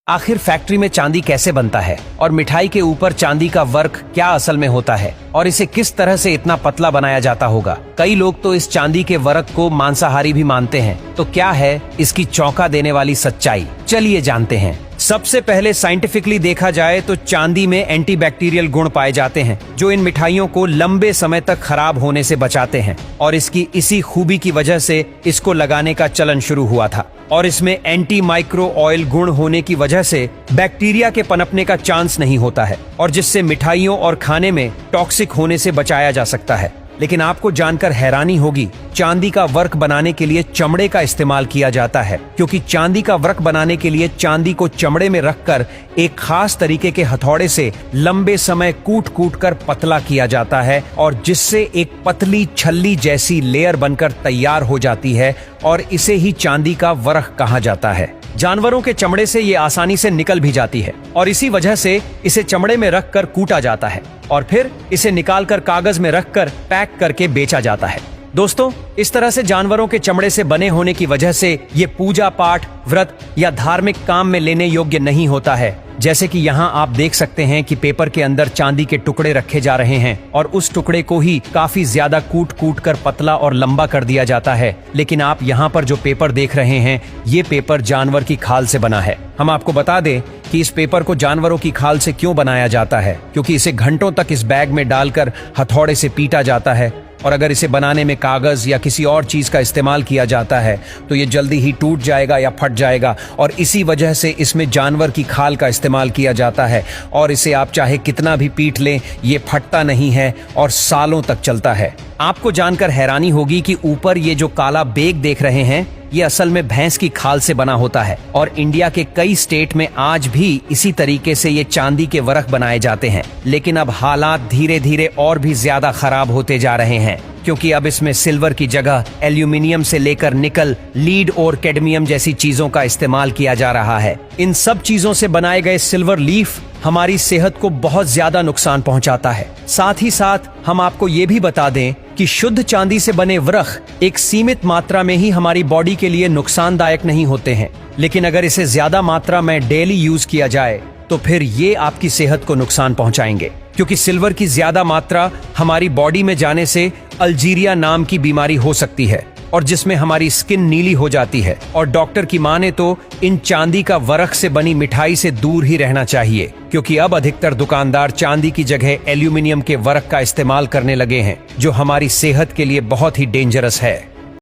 आखिर फैक्ट्री में चांदी कैसे बनता है और मिठाई के ऊपर चांदी का वर्क क्या असल में होता है और इसे किस तरह से इतना पतला बनाया जाता होगा। कई लोग तो इस चांदी के वर्क को मांसाहारी भी मानते हैं, तो क्या है इसकी चौंका देने वाली सच्चाई, चलिए जानते हैं। सबसे पहले साइंटिफिकली देखा जाए तो चांदी में एंटीबैक्टीरियल गुण पाए जाते हैं जो इन मिठाइयों को लंबे समय तक खराब होने से बचाते हैं और इसकी इसी खूबी की वजह से इसको लगाने का चलन शुरू हुआ था। और इसमें एंटी माइक्रो ऑयल गुण होने की वजह से बैक्टीरिया के पनपने का चांस नहीं होता है और जिससे मिठाइयों और खाने में टॉक्सिक होने से बचाया जा सकता है। लेकिन आपको जानकर हैरानी होगी, चांदी का वर्क बनाने के लिए चमड़े का इस्तेमाल किया जाता है, क्योंकि चांदी का वर्क बनाने के लिए चांदी को चमड़े में रखकर एक खास तरीके के हथौड़े से लंबे समय कूट कूट कर पतला किया जाता है और जिससे एक पतली छल्ली जैसी लेयर बनकर तैयार हो जाती है और इसे ही चांदी का वर्क कहा जाता है। जानवरों के चमड़े से ये आसानी से निकल भी जाती है और इसी वजह से इसे चमड़े में रखकर कूटा जाता है और फिर इसे निकालकर कागज में रखकर पैक करके बेचा जाता है। दोस्तों, इस तरह से जानवरों के चमड़े से बने होने की वजह से ये पूजा पाठ, व्रत या धार्मिक काम में लेने योग्य नहीं होता है। जैसे कि यहाँ आप देख सकते हैं कि पेपर के अंदर चांदी के टुकड़े रखे जा रहे हैं और उस टुकड़े को ही काफी ज्यादा कूट कूट कर पतला और लंबा कर दिया जाता है। लेकिन आप यहाँ पर जो पेपर देख रहे हैं, ये पेपर जानवर की खाल से बना है। हम आपको बता दें कि इस पेपर को जानवरों की खाल से क्यों बनाया जाता है, क्योंकि इसे घंटों तक इस बैग में डालकर हथौड़े से पीटा जाता है और अगर इसे बनाने में कागज या किसी और चीज का इस्तेमाल किया जाता है तो ये जल्दी ही टूट जाएगा या फट जाएगा और इसी वजह से इसमें जानवर की खाल का इस्तेमाल किया जाता है और इसे आप चाहे कितना भी पीट लें, ये फटता नहीं है और सालों तक चलता है। आपको जानकर हैरानी होगी कि ऊपर ये जो काला बेग देख रहे हैं, ये असल में भैंस की खाल से बना होता है और इंडिया के कई स्टेट में आज भी इसी तरीके से ये चांदी के वर्क बनाए जाते हैं। लेकिन अब हालात धीरे धीरे और भी ज्यादा खराब होते जा रहे हैं, क्योंकि अब इसमें सिल्वर की जगह एल्यूमिनियम से लेकर निकल, लीड और कैडमियम जैसी चीजों का इस्तेमाल किया जा रहा है। इन सब चीजों से बनाए गए सिल्वर लीफ हमारी सेहत को बहुत ज्यादा नुकसान पहुंचाता है। साथ ही साथ हम आपको ये भी बता दें कि शुद्ध चांदी से बने वृक्ष एक सीमित मात्रा में ही हमारी बॉडी के लिए नुकसानदायक नहीं होते हैं, लेकिन अगर इसे ज्यादा मात्रा में डेली यूज किया जाए तो फिर ये आपकी सेहत को नुकसान पहुंचाएंगे, क्योंकि सिल्वर की ज्यादा मात्रा हमारी बॉडी में जाने से अल्जीरिया नाम की बीमारी हो सकती है और जिसमें हमारी स्किन नीली हो जाती है और डॉक्टर की माने तो इन चांदी का वर्क से बनी मिठाई से दूर ही रहना चाहिए, क्योंकि अब अधिकतर दुकानदार चांदी की जगह एल्यूमिनियम के वर्क का इस्तेमाल करने लगे हैं जो हमारी सेहत के लिए बहुत ही डेंजरस है।